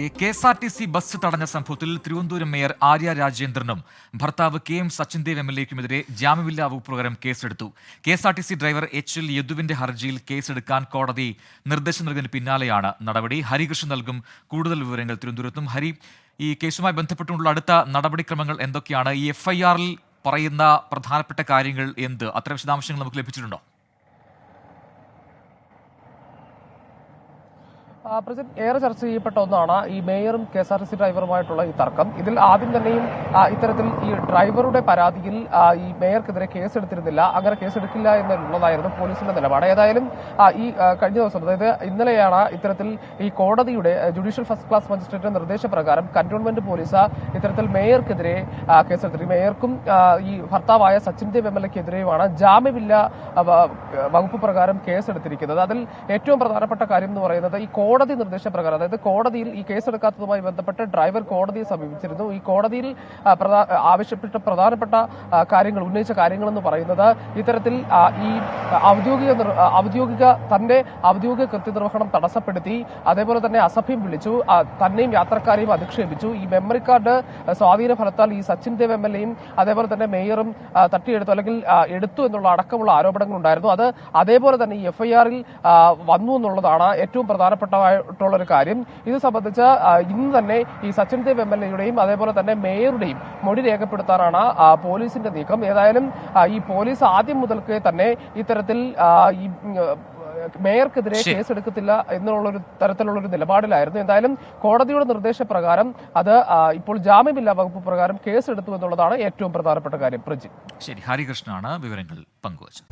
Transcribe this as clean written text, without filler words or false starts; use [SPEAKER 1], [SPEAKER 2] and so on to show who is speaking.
[SPEAKER 1] KSRTC bus തടഞ്ഞ സംഭവത്തിൽ Thiruvananthapuram mayor Arya രാജേന്ദ്രനും ഭർത്താവ് KM സച്ചിൻദേവ് MLA-ക്കുമെതിരെ ജാമ്യമില്ലാ വകുപ്പ് പ്രകാരം കേസെടുത്തു. KSRTC ഡ്രൈവർ HL യദുവിന്റെ ഹർജിയിൽ കേസെടുക്കാൻ കോടതി നിർദ്ദേശം നൽകുന്നതിന് പിന്നാലെയാണ് നടപടി. ഹരികൃഷ്ണൻ നൽകും കൂടുതൽ വിവരങ്ങൾ തിരുവനന്തപുരത്തും. ഹരി, ഈ കേസുമായി ബന്ധപ്പെട്ടുള്ള അടുത്ത നടപടിക്രമങ്ങൾ എന്തൊക്കെയാണ്? ഈ FIR-ൽ പറയുന്ന പ്രധാനപ്പെട്ട കാര്യങ്ങൾ എന്ത്? അത്തരം വിശദാംശങ്ങൾ നമുക്ക് ലഭിച്ചിട്ടുണ്ടോ?
[SPEAKER 2] ഏറെ ചർച്ച ചെയ്യപ്പെട്ട ഒന്നാണ് ഈ മേയറും KSRTC ഡ്രൈവറുമായിട്ടുള്ള ഈ തർക്കം. ഇതിൽ ആദ്യം തന്നെയും ഇത്തരത്തിൽ ഈ ഡ്രൈവറുടെ പരാതിയിൽ ഈ മേയർക്കെതിരെ കേസെടുത്തിരുന്നില്ല, അങ്ങനെ കേസെടുക്കില്ല എന്നുള്ളതായിരുന്നു പോലീസിന്റെ നിലപാട്. ഏതായാലും ഈ കഴിഞ്ഞ ദിവസം, അതായത് ഇന്നലെയാണ് ഇത്തരത്തിൽ ഈ കോടതിയുടെ ജുഡീഷ്യൽ ഫസ്റ്റ് ക്ലാസ് മജിസ്ട്രേറ്റിന്റെ നിർദ്ദേശപ്രകാരം കന്റോൺമെന്റ് പോലീസ് ഇത്തരത്തിൽ മേയർക്കെതിരെ കേസെടുത്തത്. മേയർക്കും ഈ ഭർത്താവായ സച്ചിൻദേവ് MLA-ക്കെതിരെയുമാണ് ജാമ്യമില്ല വകുപ്പ് പ്രകാരം കേസെടുത്തിരിക്കുന്നത്. അതിൽ ഏറ്റവും പ്രധാനപ്പെട്ട കാര്യം എന്ന് പറയുന്നത് ഈ കോടതി നിർദ്ദേശപ്രകാരം, അതായത് കോടതിയിൽ ഈ കേസെടുക്കാത്തതുമായി ബന്ധപ്പെട്ട് ഡ്രൈവർ കോടതിയെ സമീപിച്ചിരുന്നു. ഈ കോടതിയിൽ ആവശ്യപ്പെട്ട പ്രധാനപ്പെട്ട കാര്യങ്ങൾ, ഉന്നയിച്ച കാര്യങ്ങൾ എന്ന് പറയുന്നത് ഇത്തരത്തിൽ ഈ തന്റെ ഔദ്യോഗിക കൃത്യനിർവഹണം തടസ്സപ്പെടുത്തി, അതേപോലെ തന്നെ അസഭ്യം വിളിച്ചു, തന്നെയും യാത്രക്കാരെയും അധിക്ഷേപിച്ചു. ഈ മെമ്മറി കാർഡ് സ്വാധീന ഫലത്താൽ ഈ സച്ചിൻദേവ് MLA-യും അതേപോലെ തന്നെ മേയറും തട്ടിയെടുത്തു, അല്ലെങ്കിൽ എടുത്തു എന്നുള്ള അടക്കമുള്ള ആരോപണങ്ങൾ ഉണ്ടായിരുന്നു. അത് അതേപോലെ തന്നെ ഈ FIR-ൽ വന്നു എന്നുള്ളതാണ് ഏറ്റവും പ്രധാനപ്പെട്ട കാര്യം. ഇത് സംബന്ധിച്ച് ഇന്ന് തന്നെ ഈ സച്ചിൻദേവ് MLA-യുടെയും അതേപോലെ തന്നെ മേയറുടെയും മൊഴി രേഖപ്പെടുത്താനാണ് പോലീസിന്റെ നീക്കം. ഏതായാലും ഈ പോലീസ് ആദ്യം മുതൽക്കേ തന്നെ ഇത്തരത്തിൽ ഈ മേയർക്കെതിരെ കേസെടുക്കത്തില്ല എന്നുള്ളൊരു തരത്തിലുള്ളൊരു നിലപാടിലായിരുന്നു. എന്തായാലും കോടതിയുടെ നിർദ്ദേശപ്രകാരം അത് ഇപ്പോൾ ജാമ്യമില്ലാ വകുപ്പ് പ്രകാരം കേസെടുത്തു എന്നുള്ളതാണ് ഏറ്റവും പ്രധാനപ്പെട്ട കാര്യം. പ്രജി,
[SPEAKER 1] ശരി, ഹരികൃഷ്ണനാണ് വിവരങ്ങൾ പങ്കുവച്ചത്.